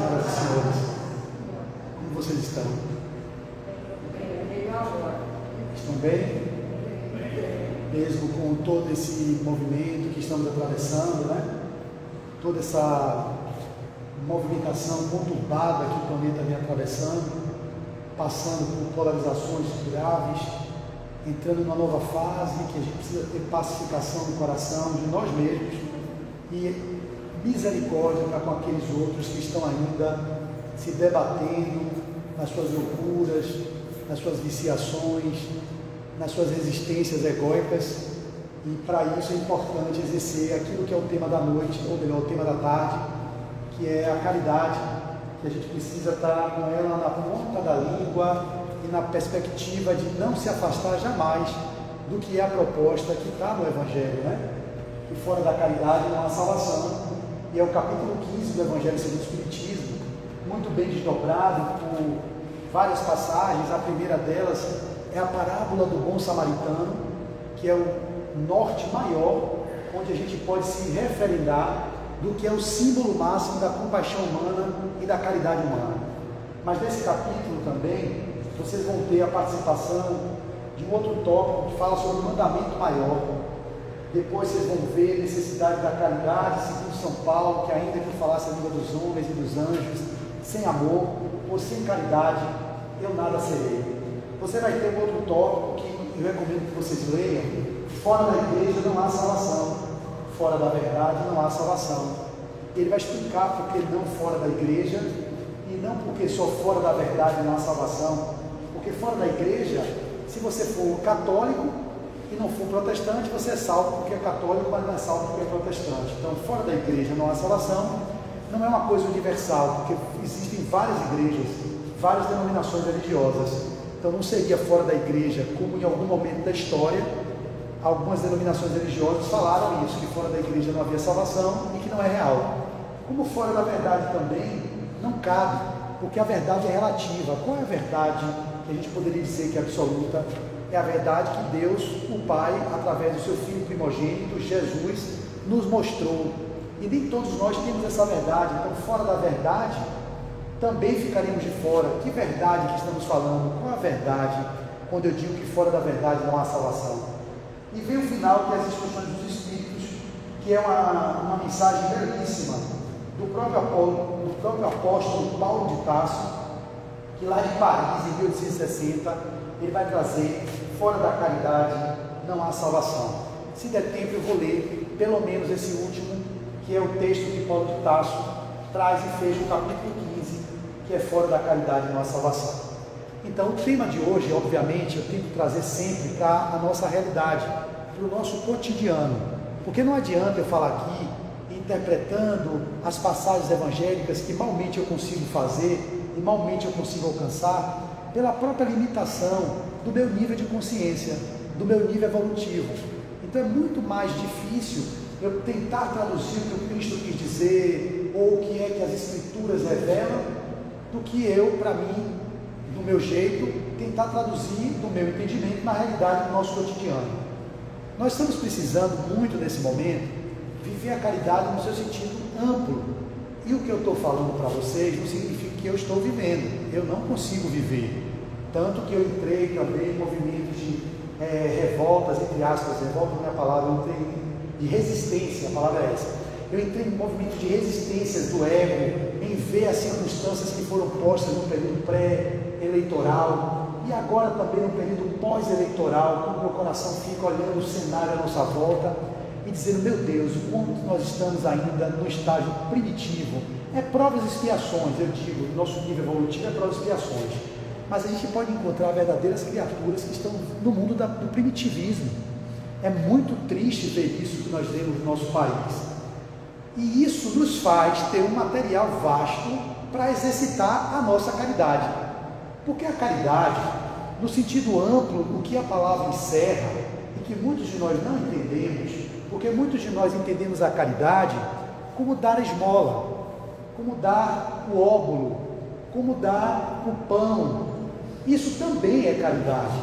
senhoras e senhores, como vocês estão? Estão bem? Mesmo com todo esse movimento que estamos atravessando, né? Toda essa movimentação conturbada que o planeta vem atravessando, passando por polarizações graves, entrando numa nova fase que a gente precisa ter pacificação no coração de nós mesmos e misericórdia para com aqueles outros que estão ainda se debatendo nas suas loucuras, nas suas viciações, nas suas resistências egóicas. E para isso é importante exercer aquilo que é o tema da noite, ou melhor, o tema da tarde, que é a caridade, que a gente precisa estar com ela na ponta da língua e na perspectiva de não se afastar jamais do que é a proposta que está no Evangelho, né? Que fora da caridade não há salvação. E é o capítulo 15 do Evangelho segundo o Espiritismo, muito bem desdobrado por várias passagens. A primeira delas é a parábola do bom samaritano, que é o norte maior, onde a gente pode se referendar do que é o símbolo máximo da compaixão humana e da caridade humana. Mas nesse capítulo também, vocês vão ter a participação de um outro tópico que fala sobre o mandamento maior. Depois vocês vão ver a necessidade da caridade, segundo São Paulo, que ainda que falasse a língua dos homens e dos anjos, sem amor ou sem caridade, eu nada serei. Você vai ter um outro tópico que eu recomendo que vocês leiam: fora da igreja não há salvação, fora da verdade não há salvação. Ele vai explicar por que não fora da igreja e não porque só fora da verdade não há salvação. Porque fora da igreja, se você for católico e não for protestante, você é salvo porque é católico, mas não é salvo porque é protestante. Então, fora da igreja não há salvação, não é uma coisa universal, porque existem várias igrejas, várias denominações religiosas. Então, não seria fora da igreja, como em algum momento da história, algumas denominações religiosas falaram isso, que fora da igreja não havia salvação e que não é real. Como fora da verdade também, não cabe, porque a verdade é relativa. Qual é a verdade que a gente poderia dizer que é absoluta? É a verdade que Deus, o Pai, através do seu Filho primogênito, Jesus, nos mostrou. E nem todos nós temos essa verdade. Então, fora da verdade, também ficaremos de fora. Que verdade que estamos falando? Qual é a verdade quando eu digo que fora da verdade não há salvação? E vem o final, que é as instruções dos Espíritos, que é uma mensagem belíssima do próprio apóstolo Paulo de Tarso, que lá de Paris, em 1860, ele vai trazer: fora da caridade não há salvação. Se der tempo eu vou ler pelo menos esse último, que é o texto que Paulo de Tarso traz e fez no capítulo 15, que é fora da caridade não há salvação. Então o tema de hoje, obviamente, eu tenho que trazer sempre para a nossa realidade, para o nosso cotidiano, porque não adianta eu falar aqui interpretando as passagens evangélicas que malmente eu consigo fazer e malmente eu consigo alcançar, pela própria limitação do meu nível de consciência, do meu nível evolutivo. Então é muito mais difícil eu tentar traduzir o que o Cristo quis dizer, ou o que é que as Escrituras revelam, do que eu, para mim, do meu jeito, tentar traduzir do meu entendimento na realidade do nosso cotidiano. Nós estamos precisando muito nesse momento viver a caridade no seu sentido amplo. E o que eu estou falando para vocês não significa que eu estou vivendo. Eu não consigo viver. Tanto que eu entrei também em movimentos de revoltas, entre aspas, revolta não é a palavra, eu entrei de resistência, a palavra é essa. Eu entrei em movimento de resistências do ego, em ver as circunstâncias que foram postas no período pré-eleitoral e agora também no período pós-eleitoral, quando meu coração fica olhando o cenário à nossa volta e dizendo: meu Deus, o quanto nós estamos ainda no estágio primitivo. É provas e expiações, eu digo, no nosso nível evolutivo é provas e expiações. Mas a gente pode encontrar verdadeiras criaturas que estão no mundo do primitivismo. É muito triste ver isso que nós vemos no nosso país. E isso nos faz ter um material vasto para exercitar a nossa caridade. Porque a caridade, no sentido amplo, o que a palavra encerra, e que muitos de nós não entendemos, porque muitos de nós entendemos a caridade como dar a esmola, como dar o óbolo, como dar o pão. Isso também é caridade.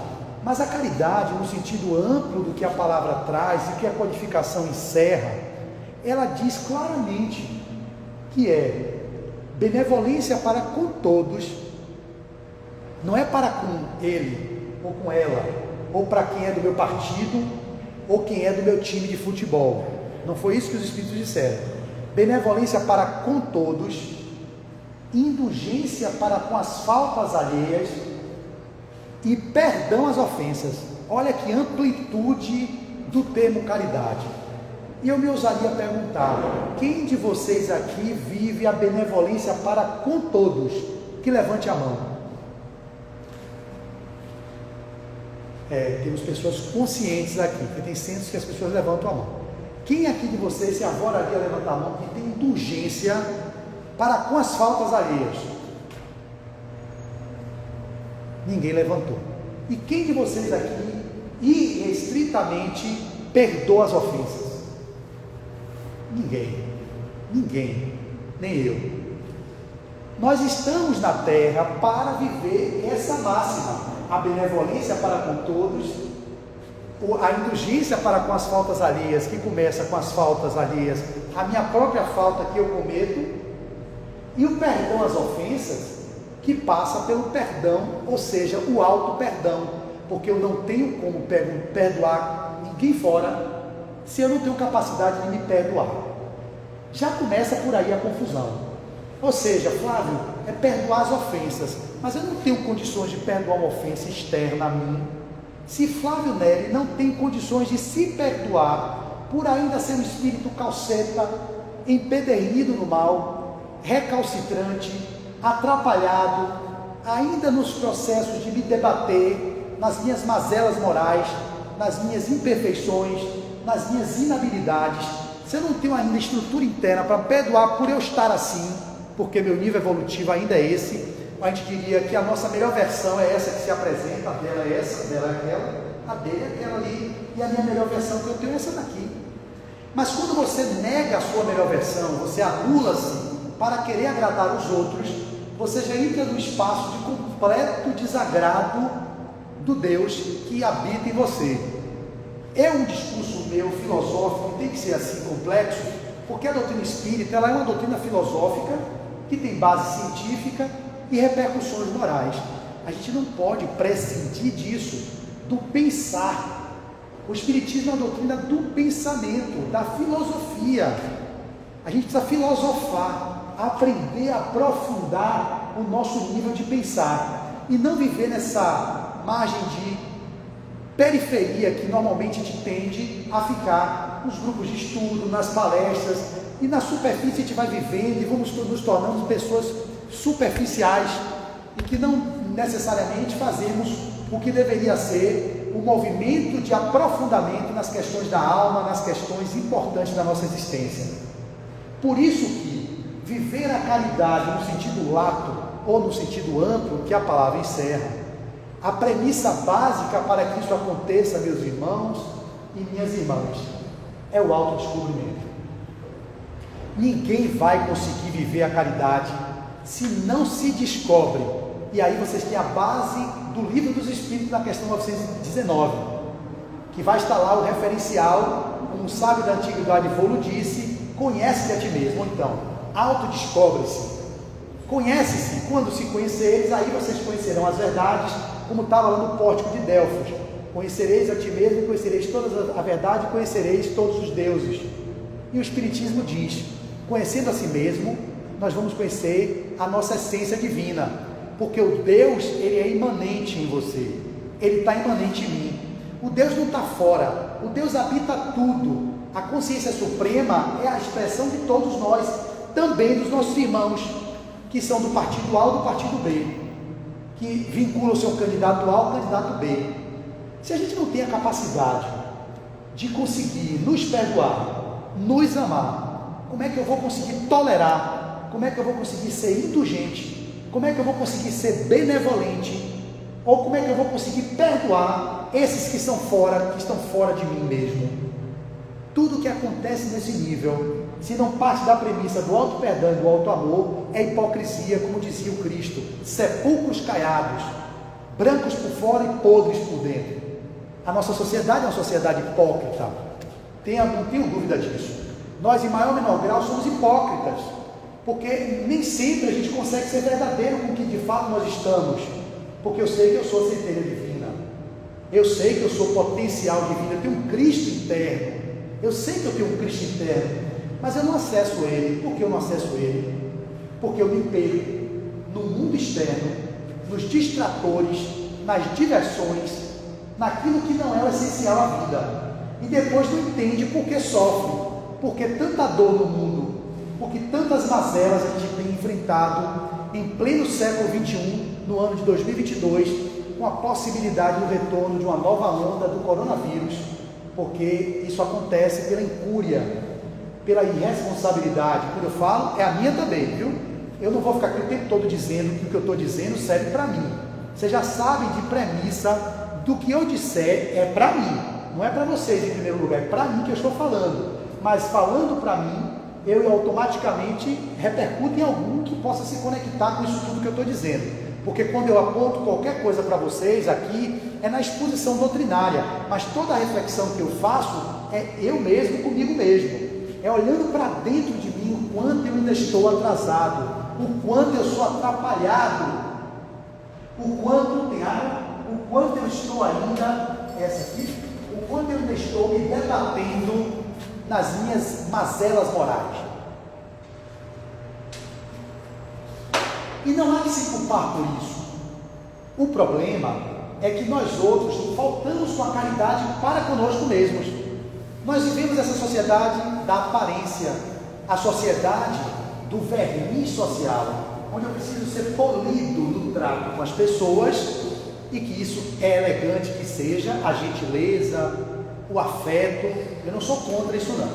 Mas a caridade, no sentido amplo do que a palavra traz e que a codificação encerra, ela diz claramente que é Benevolência para com todos, não é para com ele, ou com ela, ou para quem é do meu partido, ou quem é do meu time de futebol. Não foi isso que os Espíritos disseram. Benevolência para com todos, indulgência para com as faltas alheias e perdão às ofensas. Olha que amplitude do termo caridade. E eu me ousaria perguntar: quem de vocês aqui vive a benevolência para com todos? Que levante a mão. Temos pessoas conscientes aqui, porque tem centros que as pessoas levantam a mão. Quem aqui de vocês se avoraria a levantar a mão que tem indulgência para com as faltas alheias? Ninguém levantou. E quem de vocês aqui irrestritamente perdoa as ofensas? Ninguém, nem eu. Nós estamos na terra para viver essa máxima: a benevolência para com todos, a indulgência para com as faltas alheias, que começa com as faltas alheias, a minha própria falta que eu cometo, e o perdão às ofensas, que passa pelo perdão, ou seja, o auto-perdão, porque eu não tenho como perdoar ninguém fora, se eu não tenho capacidade de me perdoar. Já começa por aí a confusão. Ou seja, Flávio, é perdoar as ofensas, mas eu não tenho condições de perdoar uma ofensa externa a mim. Se Flávio Neri não tem condições de se perdoar, por ainda ser um espírito calceta, empedernido no mal, recalcitrante, atrapalhado, ainda nos processos de me debater, nas minhas mazelas morais, nas minhas imperfeições, nas minhas inabilidades, se eu não tenho ainda estrutura interna para perdoar por eu estar assim, porque meu nível evolutivo ainda é esse, a gente diria que a nossa melhor versão é essa que se apresenta, a dela é essa, a dela é aquela, a dele é aquela ali, e a minha melhor versão que eu tenho é essa daqui. Mas quando você nega a sua melhor versão, você anula-se para querer agradar os outros, você já entra no espaço de completo desagrado do Deus que habita em você. É um discurso meu filosófico, tem que ser assim complexo, porque a doutrina espírita ela é uma doutrina filosófica que tem base científica e repercussões morais. A gente não pode prescindir disso, do pensar. O espiritismo é uma doutrina do pensamento, da filosofia. A gente precisa filosofar, aprender a aprofundar o nosso nível de pensar e não viver nessa margem de periferia que normalmente a gente tende a ficar nos grupos de estudo, nas palestras, e na superfície a gente vai vivendo e vamos nos tornando pessoas superficiais e que não necessariamente fazemos o que deveria ser o movimento de aprofundamento nas questões da alma, nas questões importantes da nossa existência. Por isso que viver a caridade no sentido lato ou no sentido amplo que a palavra encerra, a premissa básica para que isso aconteça, meus irmãos e minhas irmãs, é o autodescobrimento. Ninguém vai conseguir viver a caridade se não se descobre. E aí vocês têm a base do Livro dos Espíritos na questão 919, que vai estar lá o referencial, como um sábio da antiguidade Volo disse: conhece-te a ti mesmo. Ou então, autodescobre-se, conhece-se. Quando se conheceres, aí vocês conhecerão as verdades, como estava lá no pórtico de Delfos: conhecereis a ti mesmo, conhecereis toda a verdade, conhecereis todos os deuses. E o Espiritismo diz: conhecendo a si mesmo, nós vamos conhecer a nossa essência divina, porque o Deus, ele é imanente em você, ele está imanente em mim. O Deus não está fora, o Deus habita tudo. A consciência suprema é a expressão de todos nós, também dos nossos irmãos, que são do partido A ou do partido B, que vinculam o seu candidato A ao candidato B. Se a gente não tem a capacidade de conseguir nos perdoar, nos amar, como é que eu vou conseguir tolerar? Como é que eu vou conseguir ser indulgente? Como é que eu vou conseguir ser benevolente? Ou como é que eu vou conseguir perdoar esses que estão fora de mim mesmo? Tudo que acontece nesse nível, se não parte da premissa do auto-perdão e do auto-amor, é hipocrisia, como dizia o Cristo: sepulcros caiados, brancos por fora e podres por dentro. A nossa sociedade é uma sociedade hipócrita, não tenho dúvida disso. Nós, em maior ou menor grau, somos hipócritas, porque nem sempre a gente consegue ser verdadeiro com o que de fato nós estamos, porque eu sei que eu sou centelha divina, eu sei que eu sou potencial divino, eu tenho um Cristo interno, eu sei que eu tenho um Cristo interno, mas eu não acesso Ele. Por que eu não acesso Ele? Porque eu me perco no mundo externo, nos distratores, nas diversões, naquilo que não é o essencial à vida, e depois não entende por que sofre, porque tanta dor no mundo, porque tantas mazelas a gente tem enfrentado em pleno século XXI, no ano de 2022, com a possibilidade do retorno de uma nova onda do coronavírus, porque isso acontece pela incúria, pela irresponsabilidade. Quando eu falo, é a minha também, viu? Eu não vou ficar aqui o tempo todo dizendo que o que eu estou dizendo serve para mim. Você já sabe de premissa, do que eu disser é para mim, não é para vocês em primeiro lugar, é para mim que eu estou falando. Mas falando para mim, eu automaticamente repercuto em algum que possa se conectar com isso tudo que eu estou dizendo. Porque quando eu aponto qualquer coisa para vocês aqui, é na exposição doutrinária, mas toda a reflexão que eu faço é eu mesmo comigo mesmo, é olhando para dentro de mim o quanto eu ainda estou atrasado, o quanto eu sou atrapalhado, o quanto eu estou ainda, essa aqui, o quanto eu ainda estou me debatendo nas minhas mazelas morais. E não há que se culpar por isso. O problema é que nós outros faltamos com a caridade para conosco mesmos. Nós vivemos essa sociedade da aparência, a sociedade do verniz social, onde eu preciso ser polido no trato com as pessoas, e que isso é elegante que seja, a gentileza, o afeto, eu não sou contra isso não,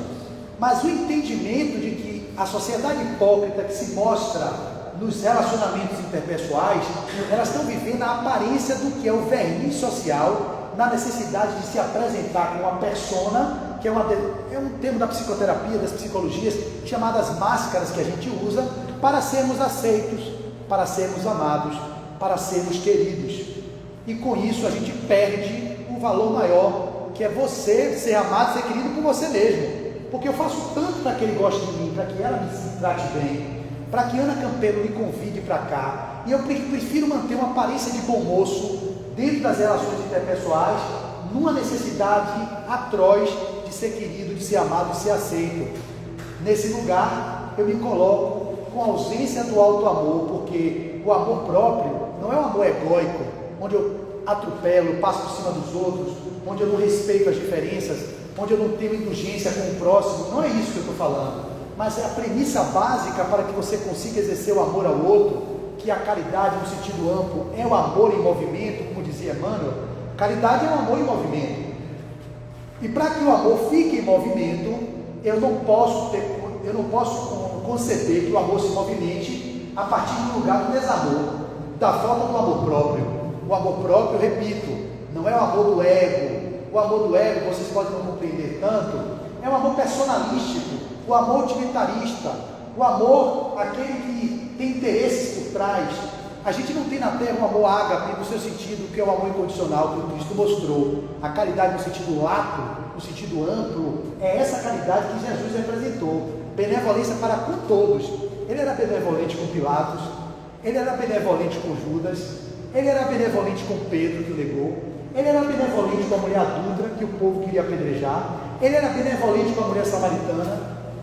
mas o entendimento de que a sociedade hipócrita que se mostra nos relacionamentos interpessoais, elas estão vivendo a aparência do que é o verniz social, na necessidade de se apresentar com uma persona, que é um termo da psicoterapia, das psicologias, chamadas máscaras que a gente usa, para sermos aceitos, para sermos amados, para sermos queridos, e com isso a gente perde o valor maior, que é você ser amado, ser querido por você mesmo, porque eu faço tanto para que ele goste de mim, para que ela me trate bem, para que Ana Campelo me convide para cá, e eu prefiro manter uma aparência de bom moço dentro das relações interpessoais, numa necessidade atroz de ser querido, de ser amado, de ser aceito. Nesse lugar eu me coloco com a ausência do auto-amor, porque o amor próprio não é um amor egóico, onde eu atropelo, passo por cima dos outros, onde eu não respeito as diferenças, onde eu não tenho indulgência com o próximo. Não é isso que eu estou falando, mas é a premissa básica para que você consiga exercer o amor ao outro, que a caridade no sentido amplo é o amor em movimento, como dizia Emmanuel. Caridade é o amor em movimento, e para que o amor fique em movimento, eu não posso conceber que o amor se movimente a partir do lugar do desamor, da falta do amor próprio. O amor próprio, repito, não é o amor do ego. O amor do ego, vocês podem não compreender tanto, é um amor personalístico, o amor utilitarista, o amor, aquele que tem interesses por trás. A gente não tem na terra um amor ágape no seu sentido, que é o amor incondicional que o Cristo mostrou. A caridade no sentido lato, no sentido amplo, é essa caridade que Jesus representou. Benevolência para com todos. Ele era benevolente com Pilatos, ele era benevolente com Judas, ele era benevolente com Pedro, que o negou, ele era benevolente com a mulher adúltera, que o povo queria apedrejar, ele era benevolente com a mulher samaritana,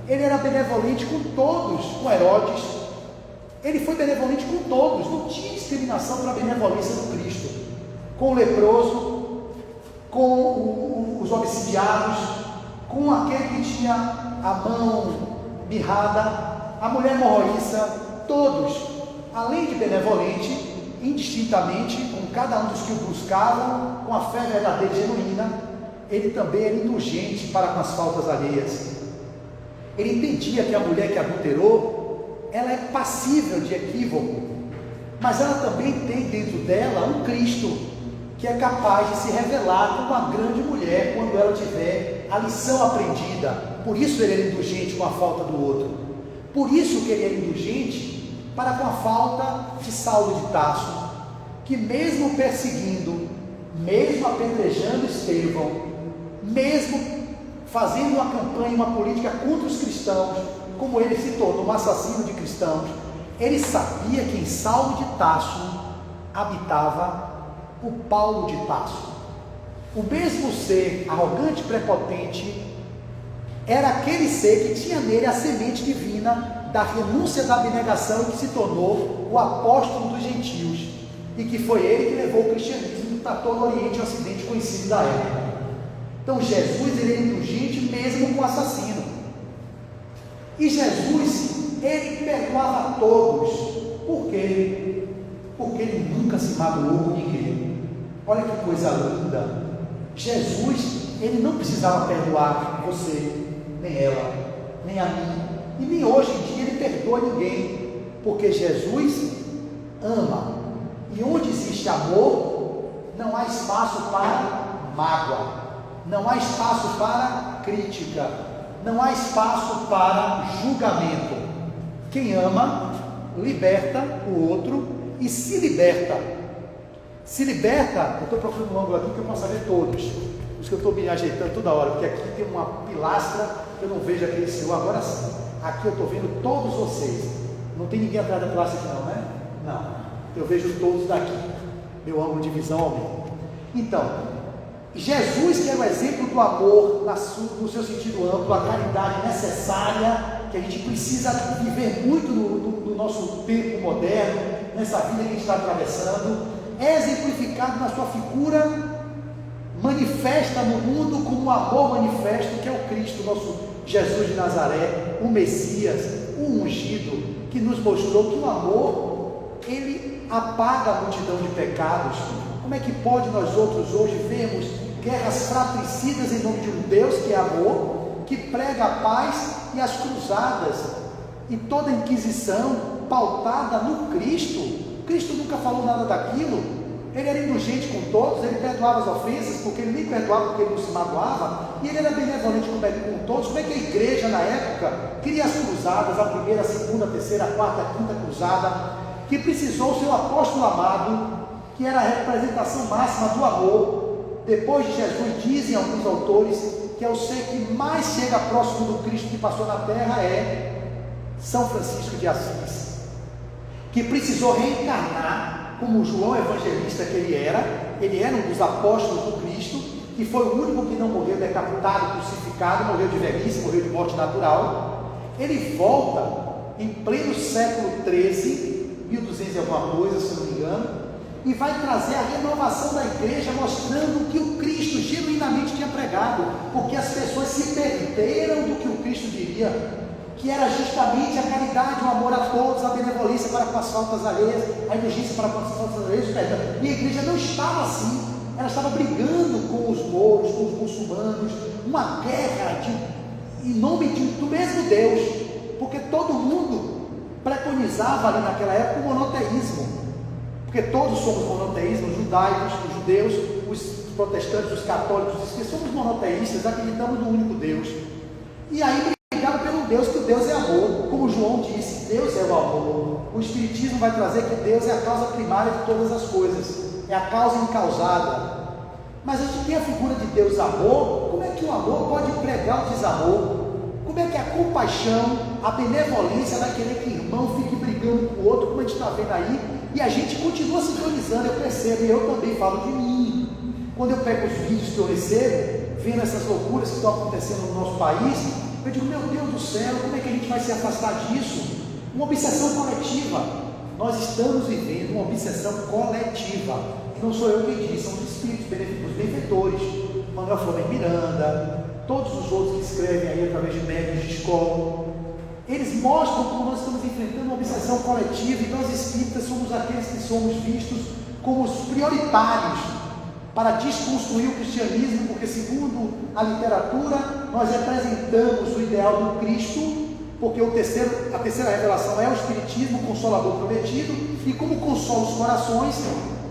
ele era benevolente com todos, com Herodes. Ele foi benevolente com todos, não tinha discriminação para a benevolência do Cristo. Com o leproso, com os obsidiados, com aquele que tinha a mão mirrada, a mulher morroíça, todos, além de benevolente, indistintamente, com cada um dos que o buscavam, com a fé verdadeira e genuína, ele também era indulgente para com as faltas alheias. Ele entendia que a mulher que adulterou, ela é passível de equívoco, mas ela também tem dentro dela um Cristo, que é capaz de se revelar como uma grande mulher, quando ela tiver a lição aprendida. Por isso ele era indulgente com a falta do outro, por isso que ele era indulgente para com a falta de Saulo de Tarso, que mesmo perseguindo, mesmo apedrejando Estevão, mesmo fazendo uma campanha, uma política contra os cristãos, como ele se tornou um assassino de cristãos, ele sabia que em Saulo de Tarso habitava o Paulo de Tarso. O mesmo ser arrogante e prepotente era aquele ser que tinha nele a semente divina da renúncia da abnegação, que se tornou o apóstolo dos gentios, e que foi ele que levou o cristianismo para todo o Oriente e Ocidente conhecido da época. Então Jesus, ele é indulgente mesmo com o assassino. E Jesus, ele perdoava a todos. Por quê? Porque ele nunca se magoou com ninguém. Olha que coisa linda. Jesus, ele não precisava perdoar você, nem ela, nem a mim, e nem hoje em dia ele perdoa ninguém, porque Jesus ama, e onde existe amor, não há espaço para mágoa, não há espaço para crítica, não há espaço para julgamento. Quem ama, liberta o outro e se liberta. Se liberta, eu estou procurando um ângulo aqui que eu possa ver todos, por isso que eu estou me ajeitando toda hora, porque aqui tem uma pilastra que eu não vejo aquele senhor, agora sim, aqui eu estou vendo todos vocês, não tem ninguém atrás da pilastra aqui não, né? Não, eu vejo todos daqui, meu ângulo de visão aumenta. Então, Jesus, que é o exemplo do amor no seu sentido amplo, a caridade necessária, que a gente precisa viver muito no nosso tempo moderno, nessa vida que a gente está atravessando, é exemplificado na sua figura manifesta no mundo como um amor manifesto, que é o Cristo, nosso Jesus de Nazaré, o Messias, o ungido, que nos mostrou que o amor, ele apaga a multidão de pecados. Como é que pode nós outros hoje vermos guerras fratricidas em nome de um Deus que é amor, que prega a paz, e as cruzadas, e toda a Inquisição pautada no Cristo? Cristo nunca falou nada daquilo. Ele era indulgente com todos, ele perdoava as ofensas, porque ele nem perdoava porque ele não se magoava, e ele era benevolente com todos. Como é que a igreja na época queria as cruzadas, a primeira, a segunda, a terceira, a quarta, a quinta cruzada, que precisou o seu apóstolo amado, que era a representação máxima do amor, depois de Jesus, dizem alguns autores, que é o ser que mais chega próximo do Cristo que passou na terra, é São Francisco de Assis, que precisou reencarnar como João Evangelista que ele era um dos apóstolos do Cristo, que foi o único que não morreu decapitado, crucificado, morreu de velhice, morreu de morte natural. Ele volta em pleno século XIII, 1200 e alguma coisa, se não me engano, e vai trazer a renovação da igreja, mostrando o que o Cristo genuinamente tinha pregado, porque as pessoas se perderam do que o Cristo diria, que era justamente a caridade, o amor a todos, a benevolência para com as faltas alheias, a indulgência para com as faltas alheias, perdão. E a igreja não estava assim, ela estava brigando com os mouros, com os muçulmanos, uma guerra em nome do mesmo Deus, porque todo mundo preconizava ali naquela época o monoteísmo, porque todos somos monoteísmos, os judeus, os protestantes, os católicos, os que somos monoteístas, acreditamos no único Deus. E aí pelo Deus, que o Deus é amor, como João disse, Deus é o amor. O Espiritismo vai trazer que Deus é a causa primária de todas as coisas, é a causa encausada. Mas a gente tem a figura de Deus amor. Como é que o amor pode pregar o desamor? Como é que a compaixão, a benevolência vai querer que o irmão fique brigando com o outro, como a gente está vendo aí, e a gente continua sincronizando? Eu percebo, e eu também falo de mim, quando eu pego os vídeos que eu recebo, vendo essas loucuras que estão acontecendo no nosso país, eu digo, meu Deus do céu, como é que a gente vai se afastar disso? Uma obsessão coletiva. Nós estamos vivendo uma obsessão coletiva. E não sou eu quem diz, são os espíritos, os benfeitores, Manuel Flamengo Miranda, todos os outros que escrevem aí através de médios de escola. Eles mostram como nós estamos enfrentando uma obsessão coletiva, e nós espíritas somos aqueles que somos vistos como os prioritários para desconstruir o cristianismo, porque segundo a literatura, nós representamos o ideal do Cristo, porque a terceira revelação é o Espiritismo, o Consolador prometido, e como consola os corações,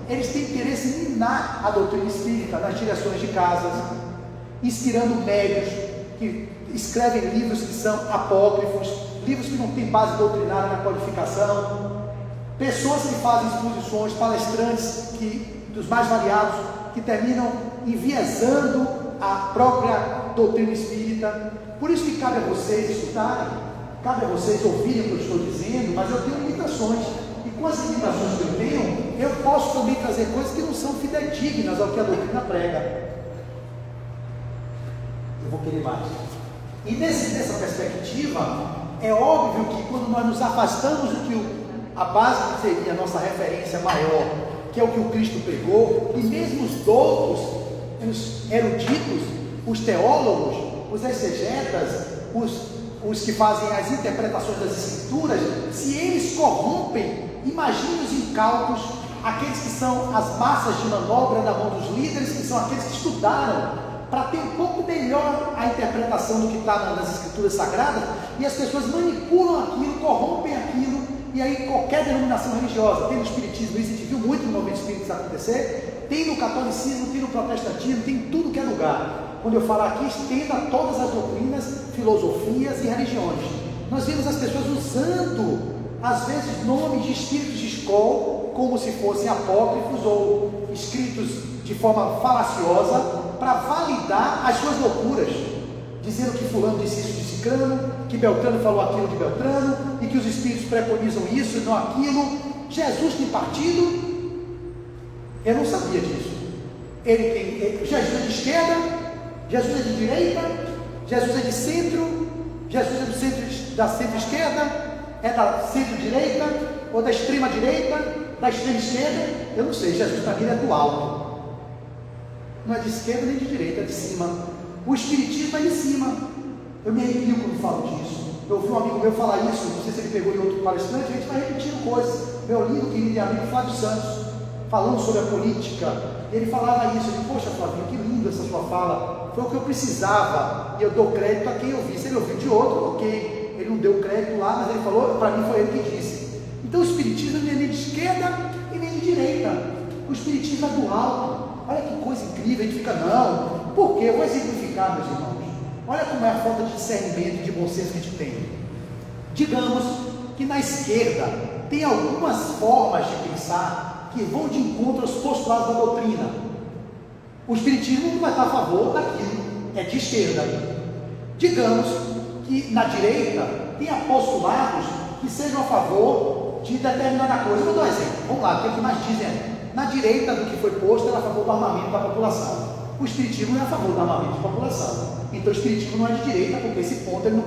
eles têm interesse em minar a doutrina espírita nas direções de casas, inspirando médios que escrevem livros que são apócrifos, livros que não têm base doutrinária na qualificação, pessoas que fazem exposições, palestrantes dos mais variados, que terminam enviesando a própria doutrina espírita. Por isso que cabe a vocês estudarem, cabe a vocês ouvirem o que eu estou dizendo, mas eu tenho limitações. E com as limitações que eu tenho, eu posso também trazer coisas que não são fidedignas ao que a doutrina prega. Eu vou querer mais. E nessa perspectiva, é óbvio que quando nós nos afastamos do que a base que seria a nossa referência maior, que é o que o Cristo pregou, e mesmo os doutos, os eruditos, os teólogos, os exegetas, os que fazem as interpretações das Escrituras, se eles corrompem, imagine os incautos, aqueles que são as massas de manobra na mão dos líderes, que são aqueles que estudaram para ter um pouco melhor a interpretação do que está nas Escrituras Sagradas, e as pessoas manipulam aquilo, corrompem aquilo, e aí qualquer denominação religiosa, tem no Espiritismo, isso a gente viu muito no movimento espírita acontecer, tem no catolicismo, tem no protestantismo, tem em tudo que é lugar. Quando eu falar aqui, estenda todas as doutrinas, filosofias e religiões. Nós vemos as pessoas usando, às vezes, nomes de espíritos de escola, como se fossem apócrifos ou escritos de forma falaciosa, para validar as suas loucuras, dizendo que fulano disse isso de cicrano, que Beltrano falou aquilo de Beltrano, e que os espíritos preconizam isso e não aquilo. Jesus tem partido? Eu não sabia disso. Jesus é de esquerda, Jesus é de direita, Jesus é de centro, Jesus é do centro, da centro-esquerda, é da centro-direita, ou da extrema-direita, da extrema-esquerda. Eu não sei, Jesus para mim é do alto. Não é de esquerda nem de direita, é de cima. O Espiritismo é de cima. Eu me arrepio quando falo disso. Eu ouvi um amigo meu falar isso, não sei se ele pegou em outro palestrante, a gente vai repetindo coisas. Meu lindo querido e amigo Flávio Santos, falando sobre a política, ele falava isso. Ele, poxa Flavinho, que lindo essa sua fala, foi o que eu precisava, e eu dou crédito a quem eu vi. Se ele ouviu de outro, ok, ele não deu crédito lá, mas ele falou, para mim foi ele que disse. Então o Espiritismo não é nem de esquerda e nem de direita, o Espiritismo é do alto. Olha que coisa incrível, a gente fica, não, por quê? Eu vou exemplificar, meus irmãos. Olha como é a falta de discernimento e de bom senso que a gente tem. Digamos que na esquerda tem algumas formas de pensar que vão de encontro aos postulados da doutrina. O Espiritismo não vai estar a favor daquilo, é de esquerda. Digamos que na direita tem postulados que sejam a favor de determinada coisa. Eu vou dar um exemplo, vamos lá, o que mais dizem aí? Na direita do que foi posto era a favor do armamento da população. O Espiritismo não é a favor do armamento da população. Então o Espiritismo não é de direita, porque esse ponto ele não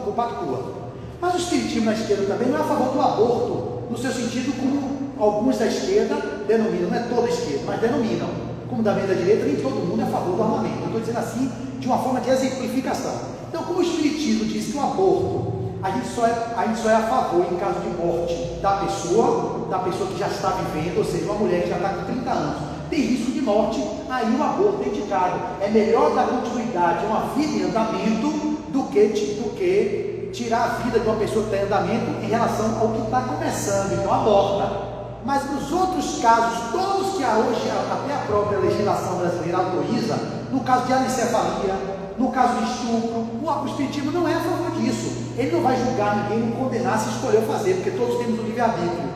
compactua. Mas o Espiritismo na esquerda também não é a favor do aborto, no seu sentido como alguns da esquerda denominam, não é toda a esquerda, mas denominam. Como da direita, nem todo mundo é a favor do armamento. Eu estou dizendo assim, de uma forma de exemplificação. Então, como o Espiritismo diz que o aborto, a gente só é a favor em caso de morte da pessoa que já está vivendo, ou seja, uma mulher que já está com 30 anos, tem risco de morte, aí o aborto é indicado. É melhor dar continuidade a uma vida em andamento do que tirar a vida de uma pessoa que está em andamento em relação ao que está começando, então aborta. Mas nos outros casos, todos que hoje até a própria legislação brasileira autoriza, no caso de anencefalia, no caso de estupro, o Espiritismo não é a favor disso. Ele não vai julgar ninguém, não condenar se escolheu fazer, porque todos temos o livre-arbítrio.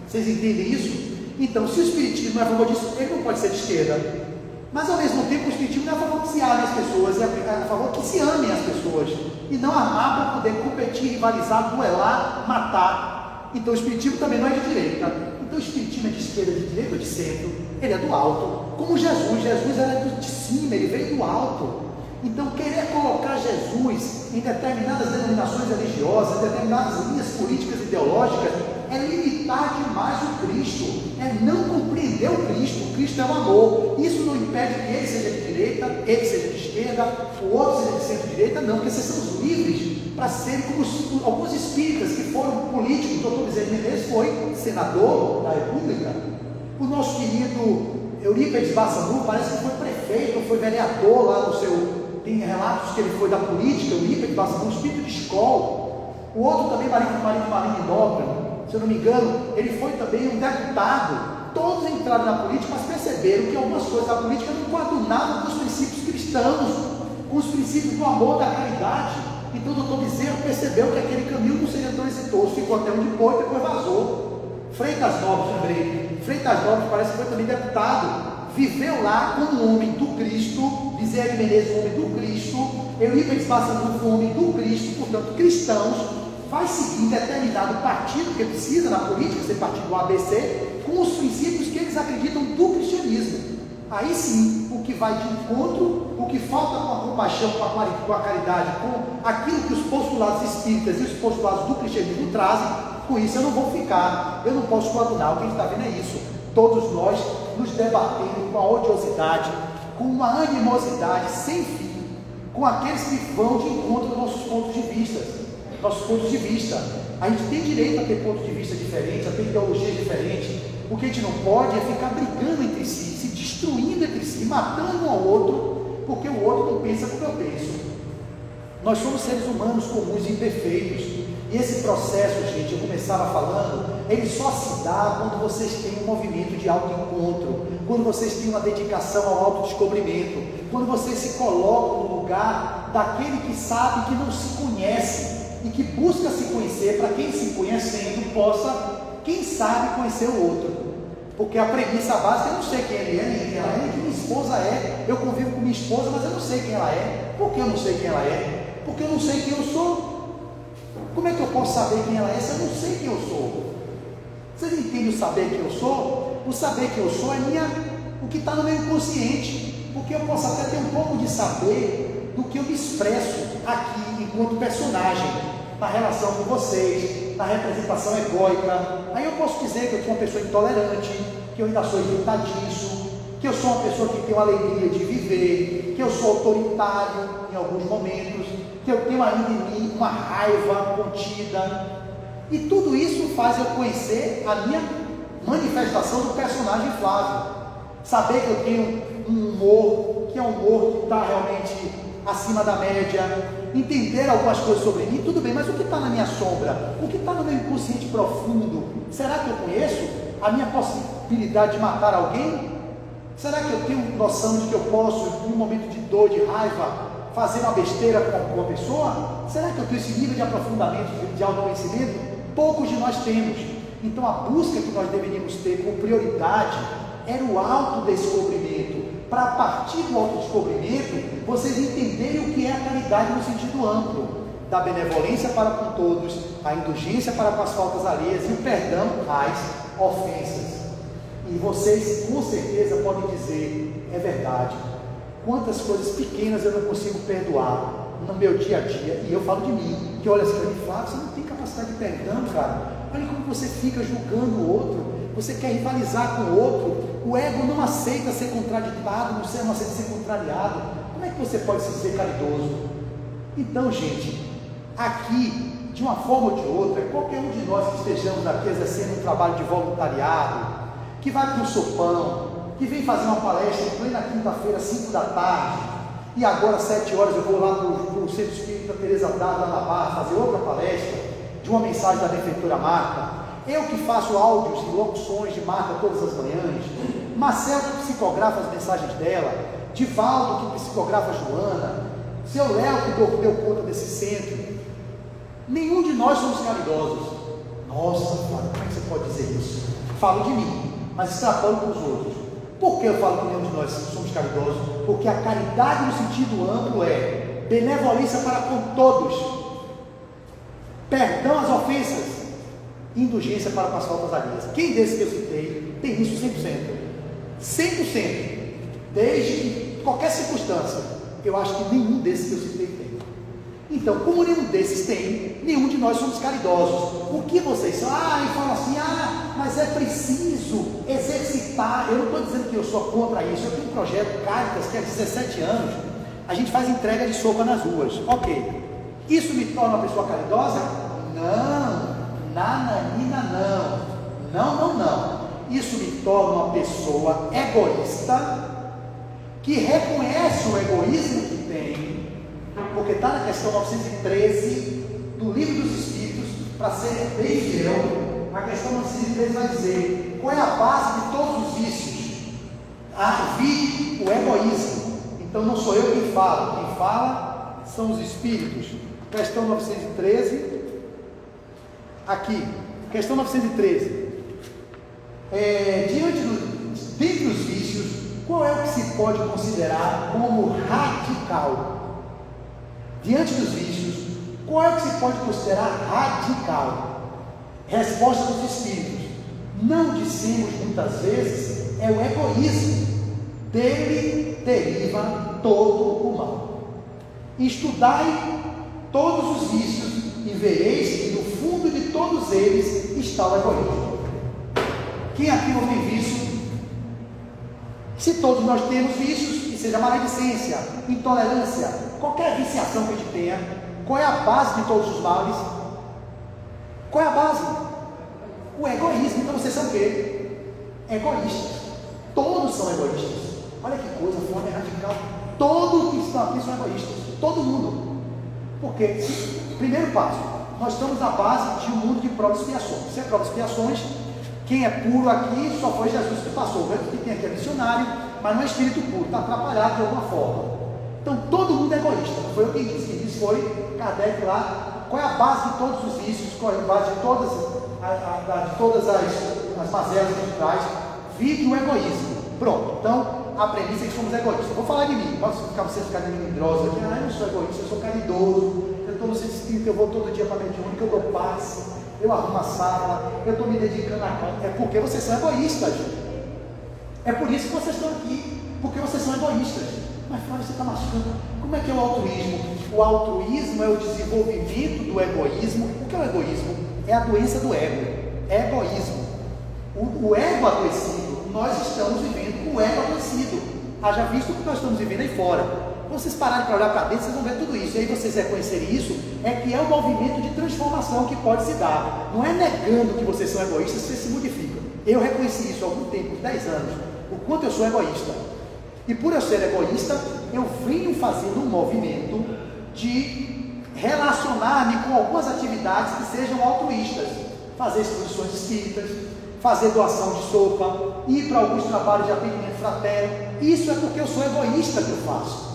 Vocês entendem isso? Então, se o Espiritismo não é a favor disso, ele não pode ser de esquerda. Mas ao mesmo tempo, o Espiritismo não é a favor que se amem as pessoas, é a favor que se amem as pessoas, e não amar para poder competir, rivalizar, duelar, matar. Então o Espiritismo também não é de direita. Então o Espiritismo é de esquerda, de direita ou de centro? Ele é do alto. Como Jesus era de cima, ele veio do alto. Então querer colocar Jesus em determinadas denominações religiosas, em determinadas linhas políticas e ideológicas, é limitar demais o Cristo, é não compreender o Cristo é o amor. Isso não impede que ele seja de direita, ele seja de esquerda, o outro seja de centro-direita, não, porque vocês são livres para serem como alguns espíritas que foram políticos. O doutor Bezerra Menezes foi senador da República, o nosso querido Eurípides Barçanufo parece que foi prefeito, foi vereador lá no seu... Tem relatos que ele foi da política, Eurípides Barçanufo, um espírito de escola. O outro também, marido de Marinho Nóbrega, se eu não me engano, ele foi também um deputado. Todos entraram na política, mas perceberam que algumas coisas da política não coadunavam com os princípios cristãos, com os princípios do amor, da caridade. Então o doutor Bezerra percebeu que aquele caminho não seria tão exitoso, ficou até onde foi e depois vazou. Freitas Novas, lembrei. Freitas Novas parece que foi também deputado. Viveu lá como um homem do Cristo, Bezerra de Menezes, um homem do Cristo, Eurípides Barçanufo, um homem do Cristo, portanto cristãos, vai seguir um determinado partido, que precisa na política ser partido ABC, com os princípios que eles acreditam do cristianismo. Aí sim, o que vai de encontro, o que falta com a compaixão, com a caridade, com aquilo que os postulados espíritas e os postulados do cristianismo trazem, com isso eu não vou ficar, eu não posso coadunar. O que a gente está vendo é isso, todos nós nos debatendo com a odiosidade, com uma animosidade sem fim, com aqueles que vão de encontro aos nossos pontos de vista. A gente tem direito a ter pontos de vista diferentes, a ter ideologias diferentes. O que a gente não pode é ficar brigando entre si, se destruindo entre si, matando um ao outro, porque o outro não pensa como eu penso. Nós somos seres humanos comuns e imperfeitos, e esse processo, gente, eu começava falando, ele só se dá quando vocês têm um movimento de autoencontro, quando vocês têm uma dedicação ao autodescobrimento, quando vocês se colocam no lugar daquele que sabe que não se conhece, e que busca se conhecer, para quem se conhecendo possa, quem sabe, conhecer o outro. Porque a premissa básica, eu não sei quem ele é, nem quem ela é, nem quem minha esposa é. Eu convivo com minha esposa, mas eu não sei quem ela é. Por que eu não sei quem ela é? Porque eu não sei quem eu sou. Como é que eu posso saber quem ela é se eu não sei quem eu sou? Vocês entendem o saber quem eu sou? O saber quem eu sou é o que está no meu inconsciente. Porque eu posso até ter um pouco de saber do que eu me expresso aqui enquanto personagem, na relação com vocês, na representação egóica. Aí eu posso dizer que eu sou uma pessoa intolerante, que eu ainda sou irritadiço, que eu sou uma pessoa que tem uma alegria de viver, que eu sou autoritário em alguns momentos, que eu tenho ainda em mim uma raiva contida, e tudo isso faz eu conhecer a minha manifestação do personagem Flávio, saber que eu tenho um humor, que é um humor que está realmente acima da média, entender algumas coisas sobre mim, tudo bem, mas o que está na minha sombra, o que está no meu inconsciente profundo, será que eu conheço a minha possibilidade de matar alguém? Será que eu tenho noção de que eu posso, em um momento de dor, de raiva, fazer uma besteira com uma pessoa? Será que eu tenho esse nível de aprofundamento, de autoconhecimento? Poucos de nós temos. Então a busca que nós deveríamos ter com prioridade era o autodescobrimento, para a partir do autodescobrimento, vocês entenderem o que é a caridade no sentido amplo, da benevolência para com todos, a indulgência para com as faltas alheias e o perdão às ofensas. E vocês com certeza podem dizer, é verdade, quantas coisas pequenas eu não consigo perdoar no meu dia a dia, e eu falo de mim, que olha assim para mim, Flávio, você não tem capacidade de perdão, cara, olha como você fica julgando o outro, você quer rivalizar com o outro, o ego não aceita ser contraditado, não aceita ser contrariado, como é que você pode se dizer caridoso? Então, gente, aqui, de uma forma ou de outra, qualquer um de nós que estejamos aqui exercendo um trabalho de voluntariado, que vai para o sopão, que vem fazer uma palestra em plena quinta-feira, 5 da tarde, e agora, 7 horas, eu vou lá para o Centro Espírita Teresa d'Ávila, na Barra, fazer outra palestra de uma mensagem da benfeitora Marta. Eu que faço áudios e locuções de Marta todas as manhãs, Marcelo que psicografa as mensagens dela, Divaldo que psicografa a Joana, seu Léo que deu conta desse centro. Nenhum de nós somos caridosos. Nossa, Flávio, como é que você pode dizer isso? Falo de mim, mas extrapolo para os outros. Por que eu falo que nenhum de nós somos caridosos? Porque a caridade no sentido amplo é benevolência para com todos, perdão às ofensas, indulgência para com as faltas alheias. Quem desses que eu citei tem isso 100%? 100%. Desde qualquer circunstância. Eu acho que nenhum desses que eu citei tem. Então, como nenhum desses tem, nenhum de nós somos caridosos. O que vocês são? E falam assim, mas é preciso exercitar. Eu não estou dizendo que eu sou contra isso. Eu tenho um projeto Caritas que há 17 anos a gente faz entrega de sopa nas ruas. Ok. Isso me torna uma pessoa caridosa? Não. Nananina, não. Isso me torna uma pessoa egoísta, que reconhece o egoísmo que tem, porque está na questão 913 do Livro dos Espíritos, para ser bem fiel, a questão 913 vai dizer, qual é a base de todos os vícios? O egoísmo. Então não sou eu quem fala são os Espíritos. Questão 913, aqui, questão 913, dentre os vícios, qual é o que se pode considerar como radical? Diante dos vícios, Qual é que se pode considerar radical? Resposta dos Espíritos: não dissemos muitas vezes, é o egoísmo, dele deriva todo o mal. Estudai todos os vícios e vereis que no fundo de todos eles está o egoísmo. Quem aqui não tem vício? Se todos nós temos vícios, que seja maledicência, intolerância, qualquer viciação que a gente tenha, qual é a base de todos os males? Qual é a base? O egoísmo. Então vocês são o quê? Egoístas. Todos são egoístas. Olha que coisa, a forma é radical. Todos que estão aqui são egoístas. Todo mundo. Porque, primeiro passo, nós estamos na base de um mundo de provas e expiações. Se é provas e expiações, quem é puro aqui só foi Jesus que passou. O que tem aqui é missionário, mas não é espírito puro, está atrapalhado de alguma forma. Então todo mundo é egoísta. Não foi eu quem disse, quem disse foi Kardec lá. Qual é a base de todos os vícios? Qual é a base de todas as mazelas que a gente traz? Vive o egoísmo. Pronto. Então a premissa é que somos egoístas. Vou falar de mim. Posso ficar vocês ficarem melindrosos aqui? Eu não sou egoísta, eu sou caridoso. Eu estou no centro espírita, eu vou todo dia para a mediúnica, eu dou passe, eu arrumo a sala, eu estou me dedicando a conta. É porque vocês são egoístas. É por isso que vocês estão aqui, porque vocês são egoístas. Mas Flávio, você está machucando. Como é que é o altruísmo? O altruísmo é o desenvolvimento do egoísmo. O que é o egoísmo? É a doença do ego. É egoísmo. O ego adoecido, nós estamos vivendo com o ego adoecido. Haja visto o que nós estamos vivendo aí fora. Quando vocês pararem para olhar para dentro, vocês vão ver tudo isso. E aí vocês reconhecerem isso, é que é o movimento de transformação que pode se dar. Não é negando que vocês são egoístas, vocês se modificam. Eu reconheci isso há algum tempo, 10 anos, o quanto eu sou egoísta. E por eu ser egoísta, eu venho fazendo um movimento de relacionar-me com algumas atividades que sejam altruístas. Fazer exposições espíritas, fazer doação de sopa, ir para alguns trabalhos de atendimento fraterno. Isso é porque eu sou egoísta que eu faço.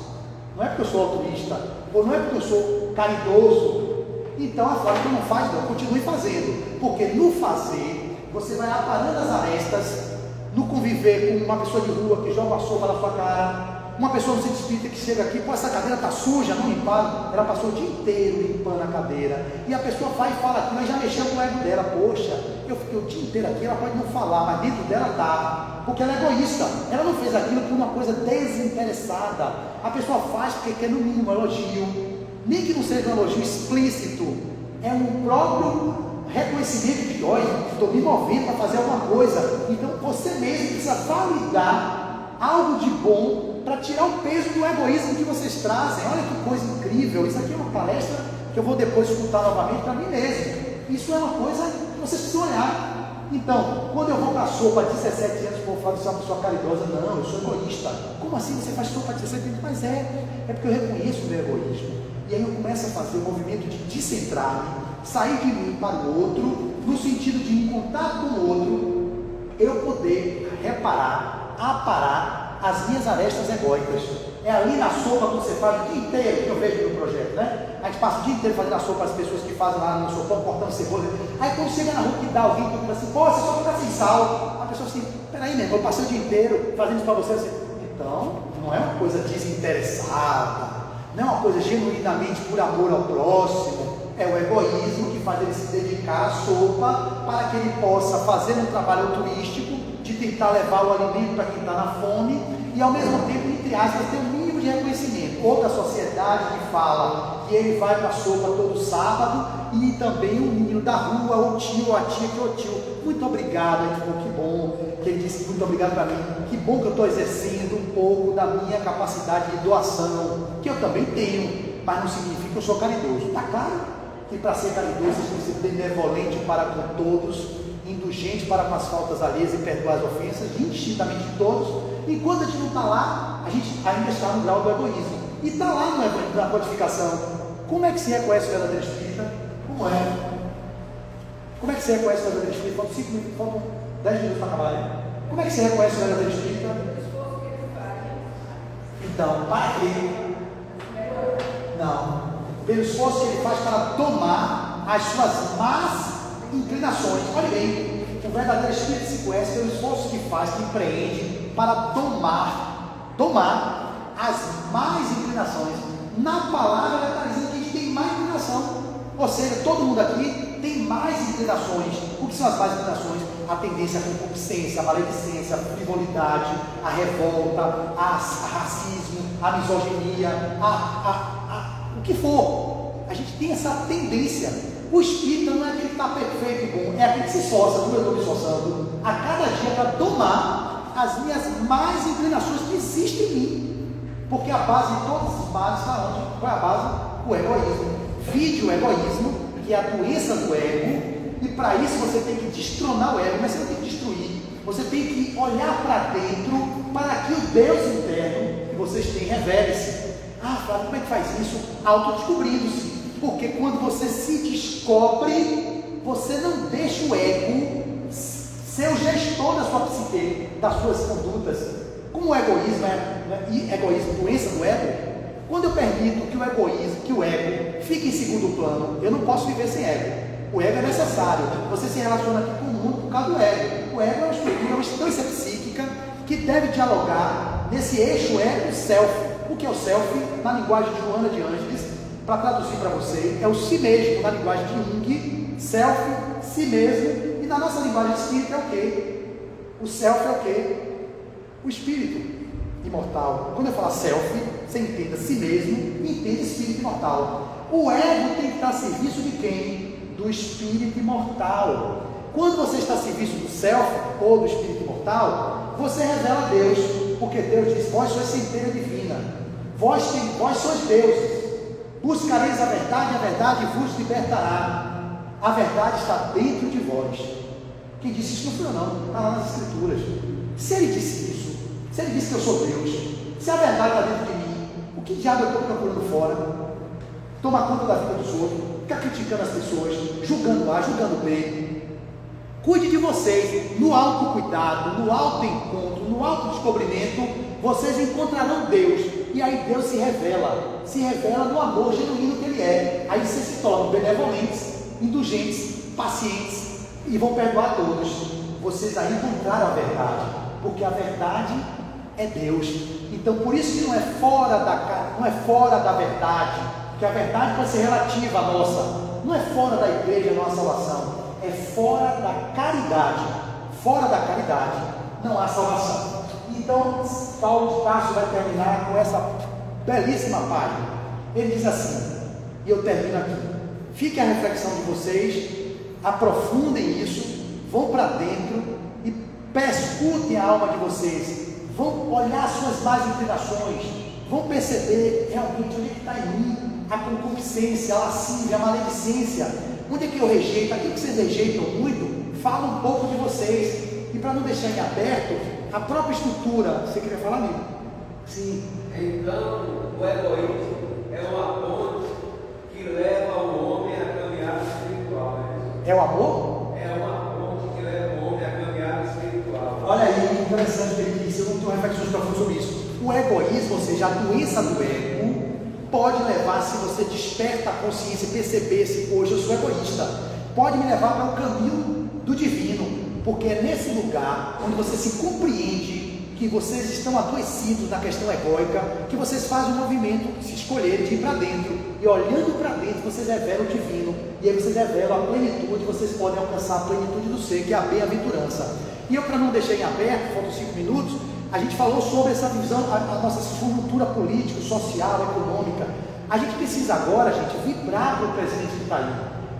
Não é porque eu sou altruísta, ou não é porque eu sou caridoso. Então a forma que não faz, não, continue fazendo. Porque no fazer, você vai aparando as arestas, no conviver com uma pessoa de rua que joga uma sopa na sua cara, uma pessoa no centro espírita que chega aqui, pô, essa cadeira está suja, não limparam, ela passou o dia inteiro limpando a cadeira, e a pessoa vai e fala aqui, mas já mexeu com o ego dela, poxa, eu fiquei o dia inteiro aqui, ela pode não falar, mas dentro dela está, porque ela é egoísta, ela não fez aquilo por uma coisa desinteressada. A pessoa faz porque quer no mínimo um elogio, nem que não seja um elogio explícito, é um próprio reconhecimento de, olha, estou me movendo para fazer alguma coisa. Então você mesmo precisa validar algo de bom para tirar o peso do egoísmo que vocês trazem. Olha que coisa incrível, isso aqui é uma palestra que eu vou depois escutar novamente para mim mesmo. Isso é uma coisa que vocês precisam olhar. Então, quando eu vou para a sopa há 17 anos, o povo fala que você é uma pessoa caridosa. Não, eu sou egoísta. Como assim você faz sopa há 17 anos? Mas é porque eu reconheço o meu egoísmo. E aí eu começo a fazer o movimento de descentrar-me, sair de mim para o outro, no sentido de, em contato com o outro, eu poder reparar, aparar as minhas arestas egóicas. É ali na sopa que você faz o dia inteiro, que eu vejo no projeto, né? A gente passa o dia inteiro fazendo a sopa para as pessoas que fazem lá no sopão, cortando cebola. Aí quando chega na rua que dá alguém que diz assim, pô, você só está sem sal. A pessoa assim, peraí, meu irmão, eu passei o dia inteiro fazendo isso para você. Assim, então, não é uma coisa desinteressada, não é uma coisa genuinamente por amor ao próximo. É o egoísmo que faz ele se dedicar à sopa para que ele possa fazer um trabalho altruístico de tentar levar o alimento para quem está na fome e ao mesmo tempo, entre aspas, ter um mínimo de reconhecimento. Outra sociedade que fala que ele vai para a sopa todo sábado e também o menino da rua, o tio, ou a tia, que o tio, muito obrigado. Aí falou, que bom, que ele disse muito obrigado para mim, que bom que eu estou exercendo um pouco da minha capacidade de doação, que eu também tenho, mas não significa que eu sou caridoso. Está claro que para ser caridoso a gente tem que ser benevolente para com todos, indulgente para com as faltas alheias e perdoar as ofensas, indistintamente de todos. Enquanto a gente não está lá, a gente ainda está no grau do egoísmo. E está lá na codificação. Como é que se reconhece o verdadeiro espírita? Como é? Como é que se reconhece o verdadeiro espírita? Faltam 5 minutos, faltam 10 minutos para acabar, né? Como é que se reconhece o verdadeiro espírita? Então, para quê? Não. Pelo esforço que ele faz para domar as suas más inclinações. Olha bem, o verdadeiro espírito se conhece pelo esforço que faz, que empreende para domar as más inclinações. Na palavra ela está dizendo que a gente tem má inclinação. inclinação. Ou seja, todo mundo aqui tem mais inclinações. O que são as mais inclinações? A tendência à concupiscência, a maledicência, a frivolidade, a revolta, a racismo, a misoginia, o que for. A gente tem essa tendência. O espírito não é aquele que está perfeito e bom, é aquele que se esforça, como eu estou me esforçando, a cada dia para domar as minhas mais inclinações que existem em mim. Porque a base de todos os males está onde? Qual é a base? O egoísmo. Vide o egoísmo, que é a doença do ego, e para isso você tem que destronar o ego, mas você não tem que destruir. Você tem que olhar para dentro, para que o Deus interno que vocês têm revele-se. Ah, Flávio, como é que faz isso? Autodescobrindo-se. Porque quando você se descobre, você não deixa o ego ser o gestor da sua psique, das suas condutas. Como o egoísmo egoísmo, doença do ego, quando eu permito que o egoísmo, que o ego fique em segundo plano, eu não posso viver sem ego. O ego é necessário. Você se relaciona aqui com o mundo por causa do ego. O ego é uma estrutura, uma instância psíquica que deve dialogar nesse eixo ego-self. O que é o self? Na linguagem de Joana de Ângeles, para traduzir para você, é o si mesmo, na linguagem de Jung, self, si mesmo, e na nossa linguagem espírita é o quê? O self é o quê? O espírito imortal. Quando eu falar self, você entenda si mesmo e entenda espírito imortal. O ego tem que estar a serviço de quem? Do espírito imortal. Quando você está a serviço do self ou do espírito imortal, você revela Deus, porque Deus diz: vós sois centelha divina, vós sois deuses, buscareis a verdade vos libertará. A verdade está dentro de vós. Quem disse isso não fui eu não, está lá nas escrituras. Se ele disse isso, se ele disse que eu sou Deus, se a verdade está dentro de mim, o que diabo eu estou procurando fora? Tomar conta da vida dos outros, ficar criticando as pessoas, julgando A, julgando B. Cuide de vocês, no autocuidado, no autoencontro, no autodescobrimento, vocês encontrarão Deus, e aí Deus se revela no amor genuíno que Ele é. Aí vocês se tornam benevolentes, indulgentes, pacientes, e vão perdoar a todos. Vocês aí encontraram a verdade, porque a verdade é Deus. Então por isso que não é fora da verdade, que a verdade pode ser relativa à nossa, não é fora da igreja a nossa salvação, é fora da caridade. Fora da caridade não há salvação. Então Paulo de Tarso vai terminar com essa belíssima página. Ele diz assim, e eu termino aqui: fique a reflexão de vocês, aprofundem isso, vão para dentro e perscutem a alma de vocês, vão olhar suas más inclinações, vão perceber realmente onde está em mim a concupiscência, a lascívia, a maledicência, onde é que eu rejeito, aquilo que vocês rejeitam muito, fala um pouco de vocês, e para não deixar em aberto a própria estrutura. Você queria falar, amigo? Sim. Então, o egoísmo é uma ponte que leva o homem à caminhada espiritual. É o amor? É uma ponte que leva o homem à caminhada espiritual. Olha aí, interessante que ele disse, eu não tenho reflexões profundas sobre isso. O egoísmo, ou seja, a doença do ego, pode levar, se você desperta a consciência e perceber-se, hoje eu sou egoísta, pode me levar para o caminho do divino, porque é nesse lugar onde você se compreende que vocês estão adoecidos na questão egóica, que vocês fazem um movimento, se escolherem de ir para dentro, e olhando para dentro vocês revelam o divino, e aí vocês revelam a plenitude, vocês podem alcançar a plenitude do ser, que é a bem-aventurança. E eu, para não deixar em aberto, faltam 5 minutos, a gente falou sobre essa divisão, a nossa conjuntura política, social, econômica. A gente precisa agora, gente, vibrar para o presidente que está aí.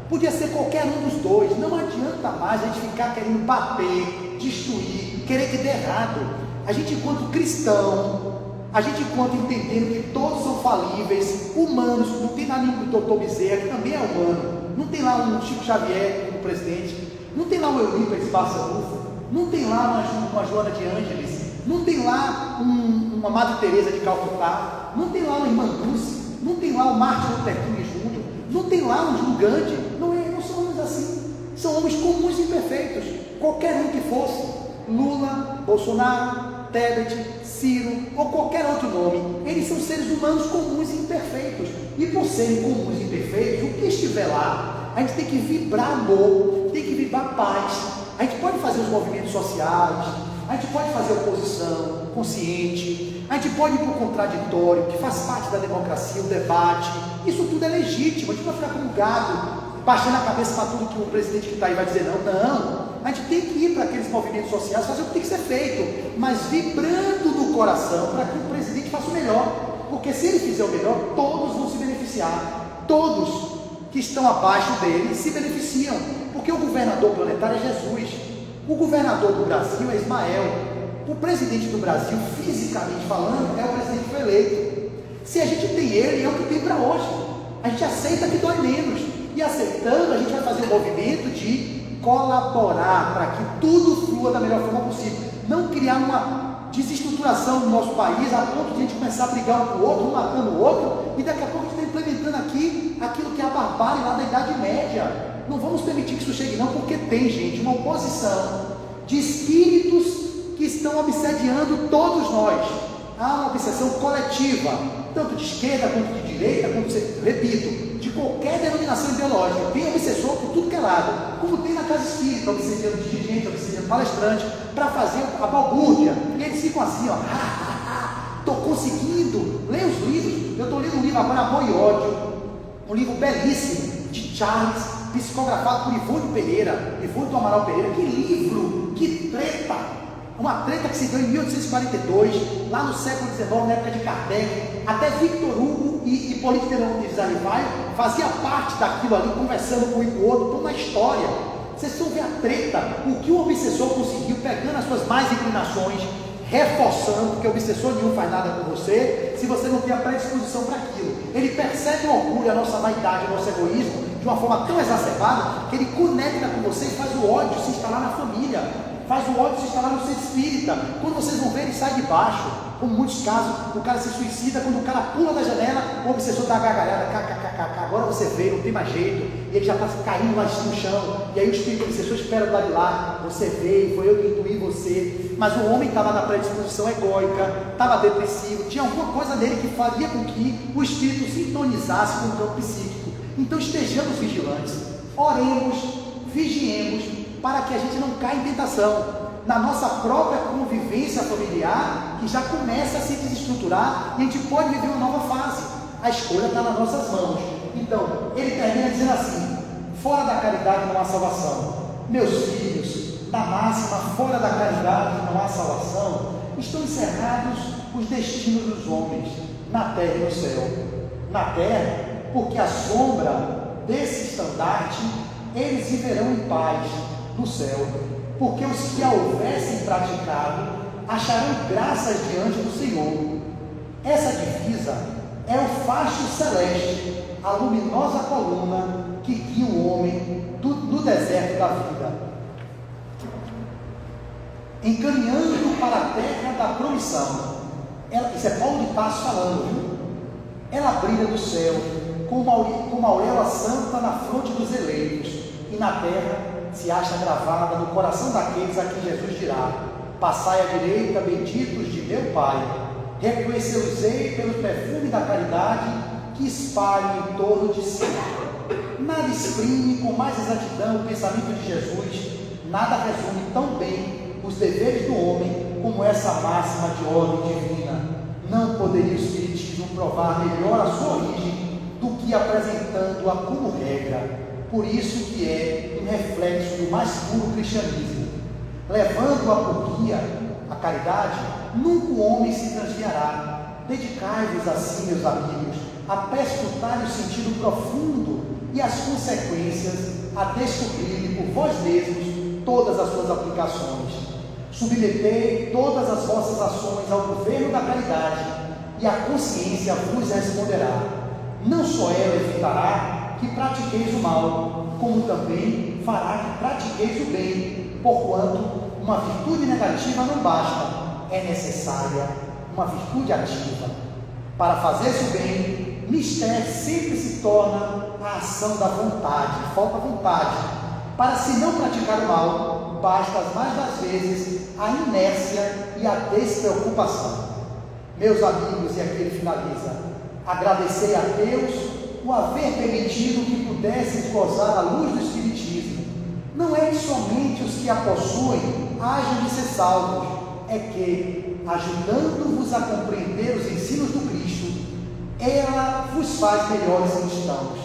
Podia ser qualquer um dos dois, não adianta mais a gente ficar querendo bater, destruir, querer que dê errado. A gente, enquanto cristão, a gente, enquanto entendendo que todos são falíveis, humanos, não tem lá nenhum doutor Bezerra, que também é humano, não tem lá um Chico Xavier como presidente, não tem lá um Eurípides Barçanufo, não tem lá uma Joana de Ângeles, não tem lá uma Madre Teresa de Calcutá, não tem lá uma Irmã Dulce, não tem lá o Martin Luther King Jr., não tem lá um Júlio Gandhi, não são homens assim, são homens comuns e imperfeitos, qualquer um que fosse, Lula, Bolsonaro, Tebet, Ciro, ou qualquer outro nome, eles são seres humanos comuns e imperfeitos, e por serem comuns e imperfeitos, o que estiver lá, a gente tem que vibrar amor, tem que vibrar paz. A gente pode fazer os movimentos sociais, a gente pode fazer oposição consciente, a gente pode ir para o contraditório, que faz parte da democracia, o debate, Isso tudo é legítimo, a gente não vai ficar com um gado, baixando a cabeça para tudo que o presidente que está aí vai dizer. Não. A gente tem que ir para aqueles movimentos sociais, fazer o que tem que ser feito, mas vibrando no coração para que o presidente faça o melhor, porque se ele fizer o melhor, todos vão se beneficiar, todos que estão abaixo dele se beneficiam, porque o governador planetário é Jesus, o governador do Brasil é Ismael, o presidente do Brasil, fisicamente falando, é o presidente que foi eleito. Se a gente tem ele, é o que tem para hoje, a gente aceita que dói menos, e aceitando, a gente vai fazer um movimento de colaborar para que tudo flua da melhor forma possível, não criar uma desestruturação no nosso país a ponto de a gente começar a brigar um com o outro, um matando o outro, e daqui a pouco a gente está implementando aqui aquilo que é a barbárie lá da Idade Média. Não vamos permitir que isso chegue não, porque tem, gente, uma oposição de espíritos que estão obsediando todos nós. Há uma obsessão coletiva, tanto de esquerda quanto de direita, quanto, repito, de qualquer denominação ideológica. Tem obsessor por tudo que é lado, como tem na casa espírita, obsediando dirigente, obsediando palestrante, para fazer a balbúrdia. E eles ficam assim, ó, estou conseguindo ler os livros. Eu estou lendo um livro agora, Amor e Ódio, um livro belíssimo, de Charles, psicografado por Ivone Pereira, Ivone do Amaral Pereira. Que livro, que treta! Uma treta que se deu em 1842, lá no século XIX, na época de Kardec. Até Victor Hugo e Hippolyte de Rivail fazia parte daquilo ali, conversando com um e com o outro, toda a história. Vocês vão ver a treta, o que o obsessor conseguiu, pegando as suas mais inclinações, reforçando, porque o obsessor nenhum faz nada com você, se você não tem a predisposição para aquilo. Ele percebe o orgulho, a nossa vaidade, o nosso egoísmo, de uma forma tão exacerbada, que ele conecta com você e faz o ódio se instalar na família, faz o ódio se instalar no centro espírita. Quando vocês vão ver, ele sai de baixo, como em muitos casos, o cara se suicida, quando o cara pula da janela, o obsessor dá a gargalhada, kkkk, agora você vê, não tem mais jeito, e ele já está caindo lá no chão, e aí o espírito obsessor espera do lado de lá, você veio, foi eu que intuí você, mas o homem estava na predisposição egóica, estava depressivo, tinha alguma coisa nele que faria com que o espírito sintonizasse com o campo psíquico. Então estejamos vigilantes, oremos, vigiemos, para que a gente não caia em tentação, na nossa própria convivência familiar, que já começa a se desestruturar, e a gente pode viver uma nova fase. A escolha está nas nossas mãos. Então, ele termina dizendo assim: fora da caridade não há salvação. Meus filhos, na máxima, fora da caridade não há salvação, estão encerrados os destinos dos homens, na terra e no céu. Na terra, porque à sombra desse estandarte, eles viverão em paz no céu, porque os que a houvessem praticado acharão graças diante do Senhor. Essa divisa é o facho celeste, a luminosa coluna que guia o homem no deserto da vida, encaminhando para a terra da promissão. Isso é Paulo de Tarso falando, viu? Ela brilha do céu como uma auréola santa na fronte dos eleitos, e na terra se acha gravada no coração daqueles a quem Jesus dirá: passai à direita, benditos de meu Pai, reconhecê-los-ei pelo perfume da caridade que espalho em torno de si. Nada exprime com mais exatidão o pensamento de Jesus, nada resume tão bem os deveres do homem como essa máxima de ordem divina. Não poderia o Espiritismo provar melhor a sua origem do que apresentando-a como regra. Por isso que é um reflexo do mais puro cristianismo. Levando-a por guia, a caridade, nunca o homem se transviará. Dedicai-vos assim, meus amigos, a perscrutar o sentido profundo e as consequências, a descobrirem por vós mesmos todas as suas aplicações. Submetei todas as vossas ações ao governo da caridade, e a consciência vos responderá. Não só ela evitará que pratiqueis o mal, como também fará que pratiqueis o bem, porquanto uma virtude negativa não basta, é necessária uma virtude ativa. Para fazer-se o bem, mistério sempre se torna a ação da vontade, falta vontade. Para se não praticar o mal, basta as mais das vezes a inércia e a despreocupação. Meus amigos, e aqui ele finaliza: agradecei a Deus o haver permitido que pudesseis gozar a luz do Espiritismo. Não é que somente os que a possuem hajam de ser salvos, é que, ajudando-vos a compreender os ensinos do Cristo, ela vos faz melhores cristãos.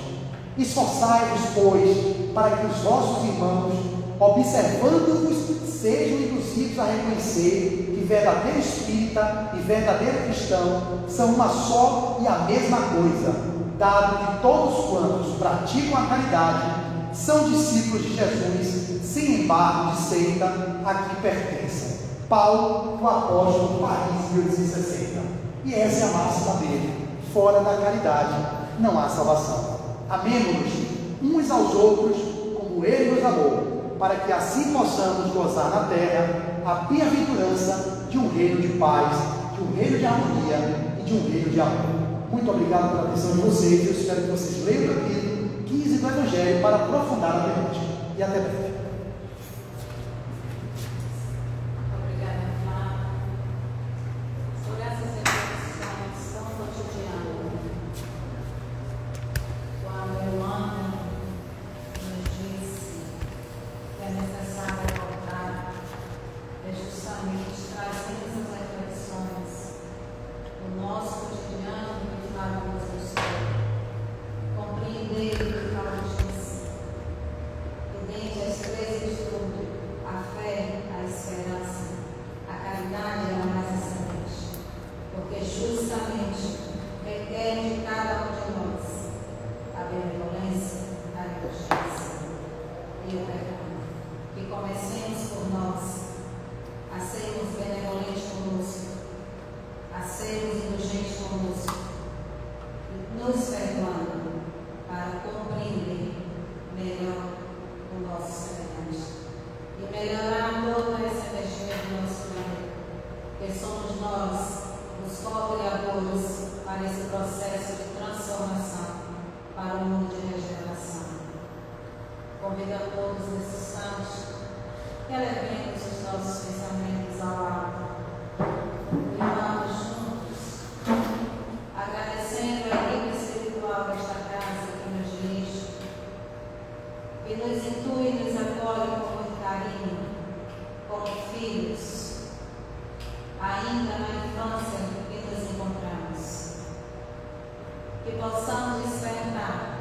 Esforçai-vos, pois, para que os vossos irmãos, observando-vos, sejam induzidos a reconhecer que verdadeiro espírita e verdadeiro cristão são uma só e a mesma coisa, dado que todos quantos praticam a caridade são discípulos de Jesus, sem embargo de seita a que pertencem. Paulo, o apóstolo, Paris, 1860. E essa é a máxima dele: fora da caridade não há salvação. Amemo-nos uns aos outros como ele nos amou, para que assim possamos gozar na terra a bem-aventurança de um reino de paz, de um reino de harmonia e de um reino de amor. Muito obrigado pela atenção de vocês. Eu espero que vocês leiam o capítulo 15 do Evangelho para aprofundar a temática. E até breve. Obrigada, Flávio. Sobre essas reflexões tão cotidianas, quando Emmanuel nos disse que é necessário voltar, é justamente trazer essas reflexões no nosso cotidiano que Flávio nos mostrou. Compreender o que Flávio disse, que dentre as três virtudes, a fé, a esperança, a caridade é a mais excelente, porque justamente requer de cada um de nós a benevolência, a indulgência e o perdão. Que comecemos por nós a sermos benevolentes conosco, a sermos indulgentes conosco, nos perdoando para compreender melhor o nosso semelhante e melhorar toda essa energia do nosso planeta, porque somos nós os co-criadores para esse processo de transformação para um mundo de regeneração. Convido a todos nesse instante que elevemos os nossos pensamentos ao alto e vamos juntos, agradecendo a equipe espiritual desta casa que nos dirige, que nos intui e nos acolhe com muito carinho, como filhos, ainda na infância que nos encontramos. Que possamos despertar,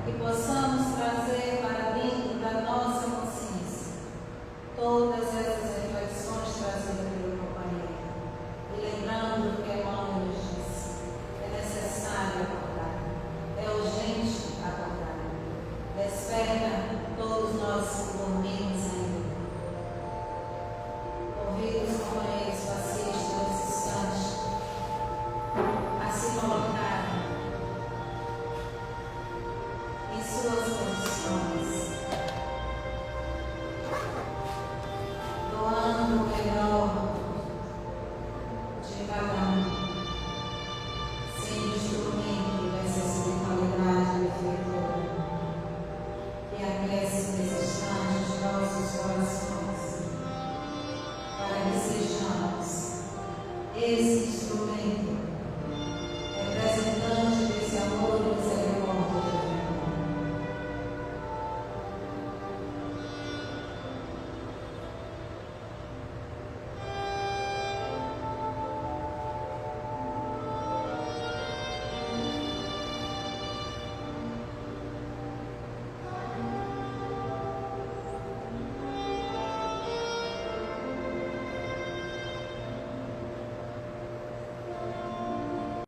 que possamos trazer para dentro da nossa consciência todas essas reflexões trazidas pelo companheiro. E lembrando do que Emmanuel nos disse, é necessário acordar, é urgente acordar. Desperta todos nós que dormimos ainda. Convido os companheiros fascistas nesse instante a se colocarem em suas posições, doando o melhor de cada um, sendo instrumento dessa espiritualidade benfeitora que aquece nesse instante os nossos corações, para que sejamos esse instrumento representante desse amor e desse